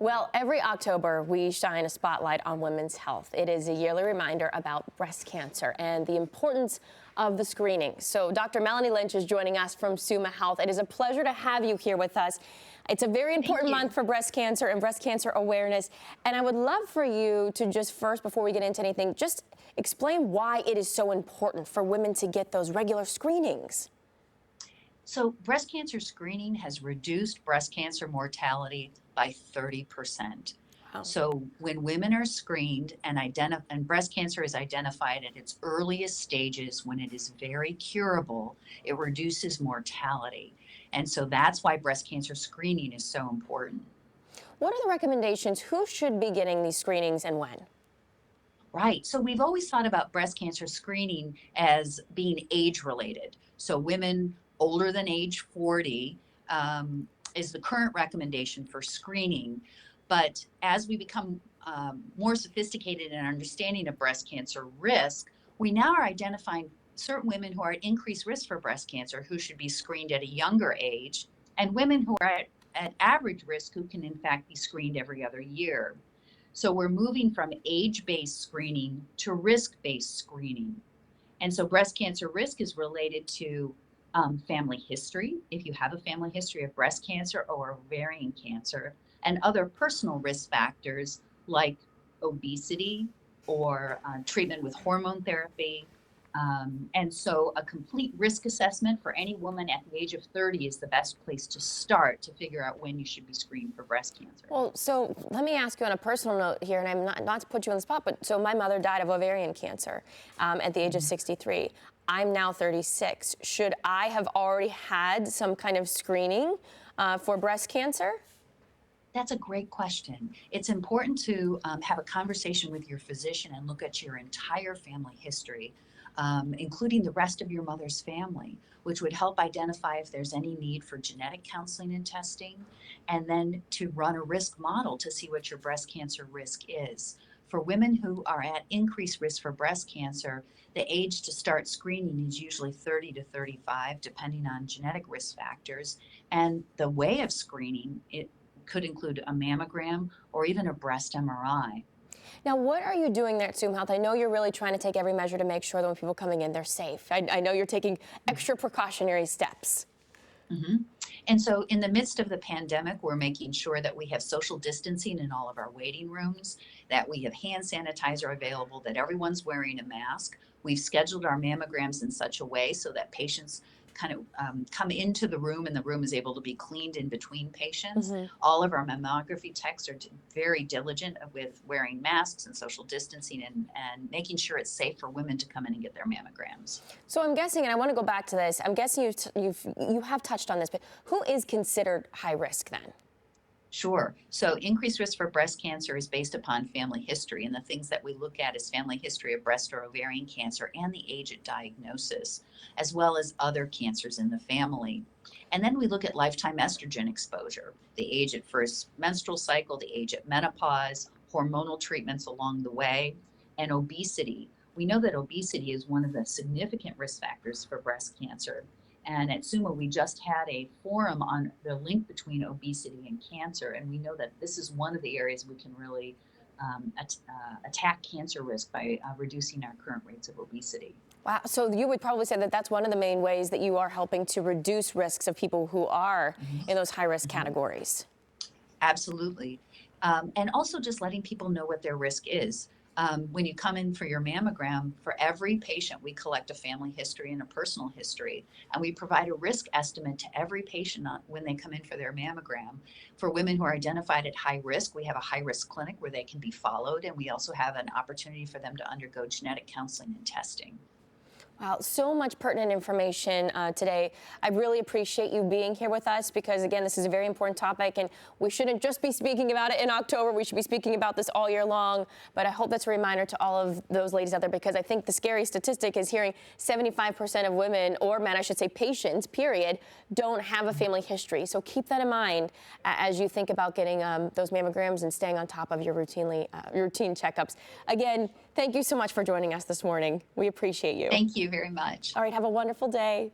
Well, every October, we shine a spotlight on women's health. It is a yearly reminder about breast cancer and the importance of the screening. So Dr. Melanie Lynch is joining us from Summa Health. It is a pleasure to have you here with us. It's a very important month for breast cancer and breast cancer awareness. And I would love for you to just first, before we get into anything, just explain why it is so important for women to get those regular screenings. So breast cancer screening has reduced breast cancer mortality by 30%. Wow. So when women are screened and breast cancer is identified at its earliest stages when it is very curable, it reduces mortality. And so that's why breast cancer screening is so important. What are the recommendations? Who should be getting these screenings and when? Right. So we've always thought about breast cancer screening as being age related. So women older than age 40 is the current recommendation for screening. But as we become more sophisticated in our understanding of breast cancer risk, we now are identifying certain women who are at increased risk for breast cancer who should be screened at a younger age, and women who are at average risk who can in fact be screened every other year. So we're moving from age-based screening to risk-based screening. And so breast cancer risk is related to family history, if you have a family history of breast cancer or ovarian cancer, and other personal risk factors like obesity or treatment with hormone therapy. And so a complete risk assessment for any woman at the age of 30 is the best place to start to figure out when you should be screened for breast cancer. Well, so let me ask you on a personal note here, and I'm not to put you on the spot, but so my mother died of ovarian cancer at the age of 63. I'm now 36. Should I have already had some kind of screening for breast cancer? That's a great question. It's important to have a conversation with your physician and look at your entire family history, including the rest of your mother's family, which would help identify if there's any need for genetic counseling and testing, and then to run a risk model to see what your breast cancer risk is. For women who are at increased risk for breast cancer, the age to start screening is usually 30 to 35, depending on genetic risk factors. And the way of screening, it could include a mammogram or even a breast MRI. Now, what are you doing there at Summa Health? I know you're really trying to take every measure to make sure that when people coming in, they're safe. I know you're taking extra precautionary steps. Mm-hmm. And so in the midst of the pandemic, we're making sure that we have social distancing in all of our waiting rooms, that we have hand sanitizer available, that everyone's wearing a mask. We've scheduled our mammograms in such a way so that patients kind of come into the room and the room is able to be cleaned in between patients. Mm-hmm. All of our mammography techs are very diligent with wearing masks and social distancing and making sure it's safe for women to come in and get their mammograms. So I'm guessing, and I want to go back to this, I'm guessing you have touched on this, but who is considered high risk then? Sure. So increased risk for breast cancer is based upon family history, and the things that we look at is family history of breast or ovarian cancer and the age at diagnosis, as well as other cancers in the family. And then we look at lifetime estrogen exposure, the age at first menstrual cycle, the age at menopause, hormonal treatments along the way, and obesity. We know that obesity is one of the significant risk factors for breast cancer. And at Summa, we just had a forum on the link between obesity and cancer. And we know that this is one of the areas we can really attack cancer risk by reducing our current rates of obesity. Wow. So you would probably say that that's one of the main ways that you are helping to reduce risks of people who are in those high-risk categories. Absolutely. And also just letting people know what their risk is. When you come in for your mammogram, for every patient, we collect a family history and a personal history, and we provide a risk estimate to every patient when they come in for their mammogram. For women who are identified at high risk, we have a high risk clinic where they can be followed, and we also have an opportunity for them to undergo genetic counseling and testing. Wow, so much pertinent information today. I really appreciate you being here with us because, again, this is a very important topic, and we shouldn't just be speaking about it in October. We should be speaking about this all year long. But I hope that's a reminder to all of those ladies out there, because I think the scary statistic is hearing 75% of women, or men, I should say patients, period, don't have a family history. So keep that in mind as you think about getting those mammograms and staying on top of your routine checkups. Again, thank you so much for joining us this morning. We appreciate you. Thank you very much. All right, have a wonderful day.